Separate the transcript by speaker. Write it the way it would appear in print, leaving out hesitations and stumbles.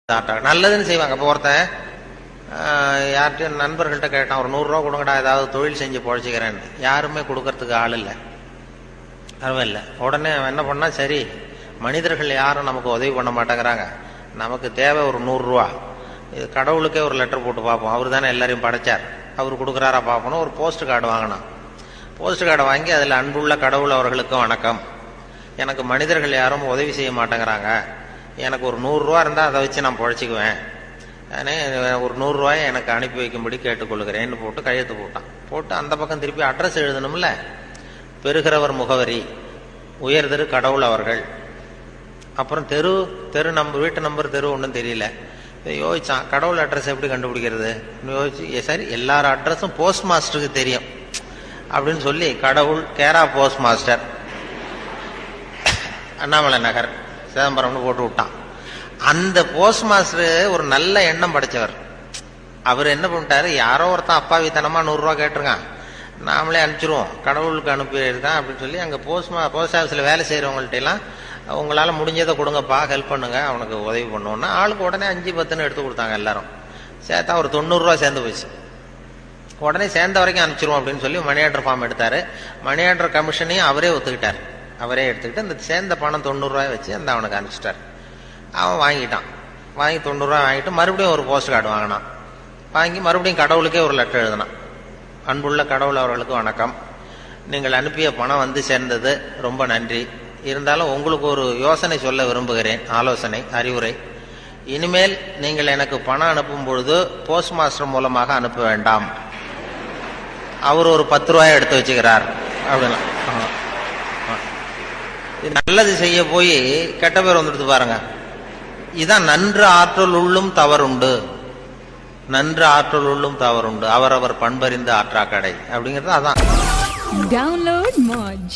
Speaker 1: நல்லதுன்னு செய்வாங்க. இப்போ ஒருத்தன் யார்கிட்டையும் நண்பர்கள்ட்ட கேட்டான், ஒரு 100 ரூபா கொடுங்கடா, ஏதாவது தொழில் செஞ்சு பொழைச்சிக்கிறேன்னு. யாருமே கொடுக்கறதுக்கு ஆள் இல்லை, அருமை இல்லை. உடனே என்ன பண்ணா, சரி மனிதர்கள் யாரும் நமக்கு உதவி பண்ண மாட்டேங்கிறாங்க, நமக்கு தேவை ஒரு 100 ரூபா, இது கடவுளுக்கே ஒரு லெட்டர் போட்டு பார்ப்போம், அவர் தானே எல்லாரையும் படைச்சார், அவர் கொடுக்குறாரா பார்க்கணும். ஒரு போஸ்ட் கார்டு வாங்கினான். போஸ்ட் கார்டை வாங்கி அதில் அன்புள்ள கடவுள் அவர்களுக்கு வணக்கம், எனக்கு மனிதர்கள் யாரும் உதவி செய்ய மாட்டேங்கிறாங்க, எனக்கு ஒரு 100 ரூபா இருந்தால் அதை வச்சு நான் பொழைச்சிக்குவேன், ஒரு 100 ரூபாயை எனக்கு அனுப்பி வைக்கும்படி கேட்டுக்கொள்கிறேன்னு போட்டு கையெழுத்து போட்டான். போட்டு அந்த பக்கம் திருப்பி அட்ரஸ் எழுதணும்ல, பெறுகிறவர் முகவரி உயர் தெரு கடவுள் அவர்கள், அப்புறம் தெரு நம்பர், வீட்டு நம்பர், தெரு ஒன்றும் தெரியல. யோசிச்சான், கடவுள் அட்ரஸ் எப்படி கண்டுபிடிக்கிறது யோசிச்சு, சரி எல்லார் அட்ரஸும் போஸ்ட் மாஸ்டருக்கு தெரியும் அப்படின்னு சொல்லி கடவுள் கேரா போஸ்ட் மாஸ்டர் அண்ணாமலை நகர் சிதம்பரம்னு போட்டு விட்டான். அந்த போஸ்ட் மாஸ்டர் ஒரு நல்ல எண்ணம் படைச்சவர். அவர் என்ன பண்ணிட்டாரு, யாரோ ஒருத்தன் அப்பாவித்தனமா 100 ரூபா கேட்டிருக்கான், நாமளே அனுப்பிச்சிருவோம், கடவுளுக்கு அனுப்பியிருக்கான் அப்படின்னு சொல்லி அங்கே போஸ்ட் ஆஃபீஸில் வேலை செய்கிறவங்கள்ட்ட எல்லாம் உங்களால் முடிஞ்சதை கொடுங்கப்பா, ஹெல்ப் பண்ணுங்க, அவனுக்கு உதவி பண்ணுவோன்னா ஆளுக்கு உடனே 5-10 எடுத்து கொடுத்தாங்க. எல்லாரும் சேர்த்தா ஒரு 90 ரூபா சேர்ந்து போச்சு. உடனே சேர்ந்த வரைக்கும் அனுப்பிச்சிருவோம் அப்படின்னு சொல்லி மணி ஆர்டர் ஃபார்ம் எடுத்தாரு. மணி ஆர்டர் கமிஷனையும் அவரே ஒத்துக்கிட்டார். அவரே எடுத்துக்கிட்டு அந்த சேர்ந்த பணம் 90 ரூபாய் வச்சு அந்த அவனுக்கு அனுப்பிச்சிட்டார். அவன் வாங்கிட்டான். வாங்கி 90 ரூபாய் வாங்கிட்டு மறுபடியும் ஒரு போஸ்ட் கார்டு வாங்கினான். வாங்கி மறுபடியும் கடவுளுக்கே ஒரு லெட்டர் எழுதினான். அன்புள்ள கடவுள் அவர்களுக்கு வணக்கம், நீங்கள் அனுப்பிய பணம் வந்து சேர்ந்தது, ரொம்ப நன்றி. இருந்தாலும் உங்களுக்கு ஒரு யோசனை சொல்ல விரும்புகிறேன், ஆலோசனை, அறிவுரை. இனிமேல் நீங்கள் எனக்கு பணம் அனுப்பும் பொழுது போஸ்ட் மாஸ்டர் மூலமாக அனுப்ப வேண்டாம், அவர் ஒரு 10 ரூபாய் எடுத்து வச்சுக்கிறார் அப்படின்னா. நல்லது செய்ய போய் கெட்ட பேர் வந்துடுது பாருங்க. இதான் நன்று ஆற்றல் உள்ளும் தவறுண்டு, நன்று ஆற்றல் உள்ளும் தவறுண்டு, அவரவர் பண்பறிந்த ஆற்றாக்கடை அப்படிங்கிறது அதான்.
Speaker 2: Download Moj.